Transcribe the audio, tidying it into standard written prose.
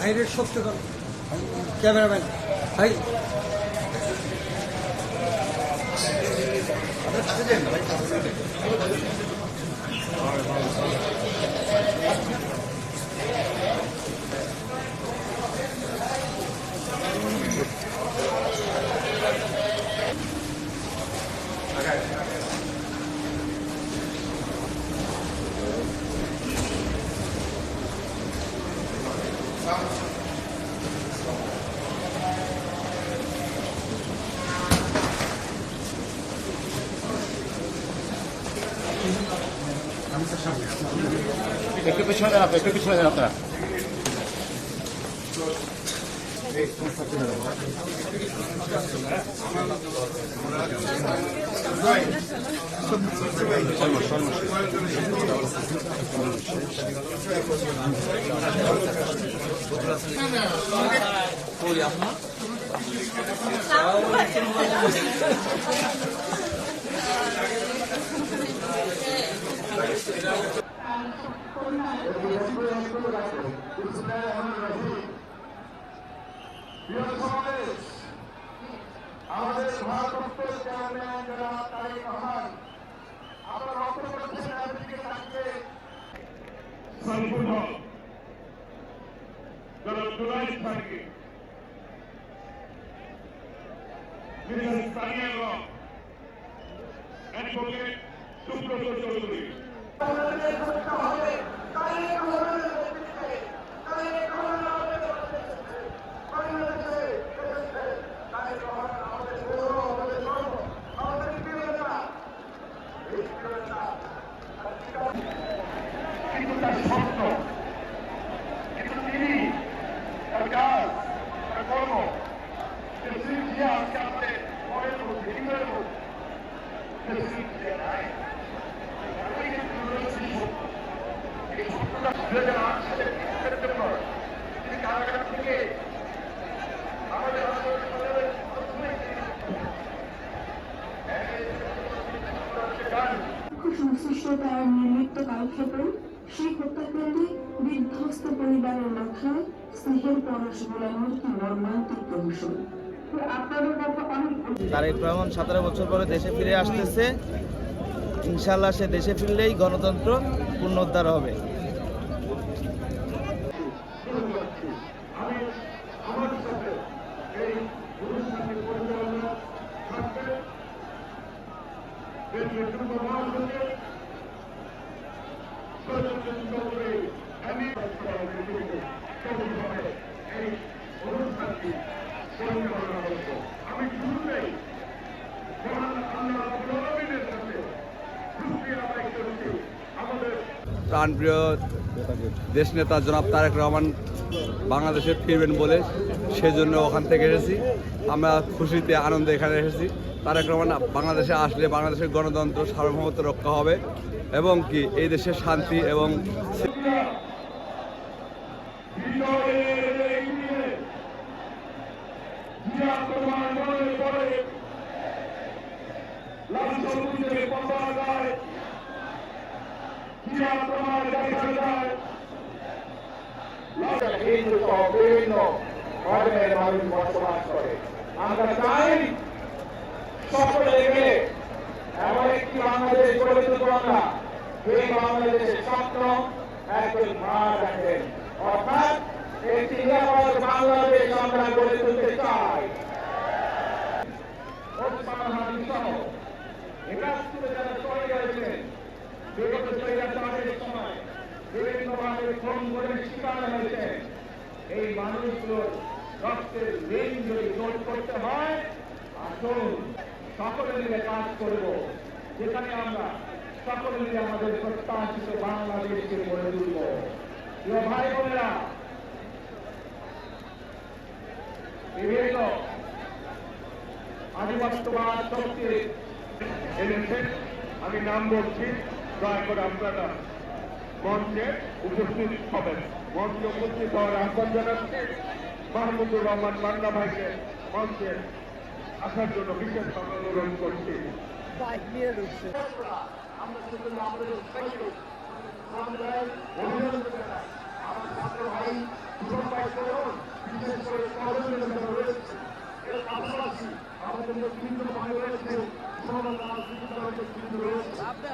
ভাইরে সত্য করো ক্যামেরাম্যান ভাই একটু পিছনে দেন আপনারা, একটু পিছনে দেন আপনারা। আমাদের ভারতবর্ষের চেয়ারম্যান যারা তারেক রহমান আমরা লক্ষ্য করছেন দিকে তাকিয়ে সাইফুল হক যারা জুলাই থাকে মিস্টার স্থানীয় অ্যাডভোকেট সুব্রত চৌধুরী কিন্তু তার স্বপ্ন কিন্তু তিনি তার কাজ তার কর্ম আজকে আমাদের মনের মধ্যে হৃদয়ের মধ্যে নাই এই স্বপ্নটা 2008 সালে সেপ্টেম্বর তিনি কারাগার থেকে আমাদের সংশ্লিষ্টতার নির্লিপ্ত কালক্ষেপণ সেই হত্যাকাণ্ডে বিধ্বস্ত পরিবারের মাথায় স্নেহের পরশ বোলানোর কি মর্মান্তিক কৌশল। তারেক রহমান 17 বছর পরে দেশে ফিরে আসতেছে। ইনশাল্লাহ সে দেশে ফিরলেই গণতন্ত্র পুনরুদ্ধার হবে। প্রাণপ্রিয় দেশ নেতা জনাব তারেক রহমান বাংলাদেশে ফিরবেন বলে সেজন্য ওখান থেকে এসেছি। আমরা খুশিতে আনন্দে এখানে এসেছি। তারেক রহমান বাংলাদেশে আসলে বাংলাদেশের গণতন্ত্র সার্বভৌমত্ব রক্ষা হবে এবং কি এই দেশের শান্তি এবং হিন্দু সহ বিভিন্ন ধর্মের মানুষ বসবাস করে। আমরা চাই সকলে মিলে এমন একটি বাংলাদেশ গড়ে তুলব আমরা, সেই বাংলাদেশের স্বপ্ন একজন মা রাখেন, অর্থাৎ একটি নিরাপদ বাংলাদেশ আমরা গড়ে তুলতে চাই। যারা চলে গেছেন বিগত স্বৈরাচারের সময় বিভিন্নভাবে খুন করে শিকার হয়েছে, এই মানুষগুলোর রক্তের ঋণ যদি শোধ করতে হয়, আসুন সকলে মিলে কাজ করব, যেখানে আমরা সকলে মিলে আমাদের প্রত্যাশিত বাংলাদেশকে গড়ে তুলব। প্রিয় ভাই বোনেরা, বিভিন্ন আধিপত্যবাদ শক্তি এনেছেন, আমি নাম বলছি, দয়া করে আপনারা মঞ্চে উপস্থিত হবেন। মঞ্চে উপস্থিত হওয়ার আহ্বান জানাচ্ছি। মাহমুদুর রহমান মান্না ভাইকে মঞ্চে আসার জন্য বিশেষ অনুরোধ করছি। আমাদের আন্দোলন বিশেষ করে কর্মীদের যারা রয়েছে এর পাশাপাশি আমাদের নেতৃত্ব ভাই রয়েছে সমাজ রাজনীতি দলের নেতৃত্ব রয়েছে